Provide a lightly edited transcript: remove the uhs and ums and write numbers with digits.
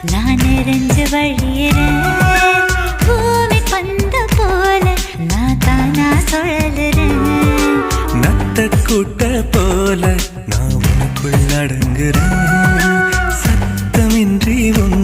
நான் நிறைஞ்சு வழியிறேன் பூமி பந்த போல நான் தானா சொல்லுறேன் நத்த கூட்ட போல நான் உனக்குள் அடங்குறேன் சத்தமின்றி உன்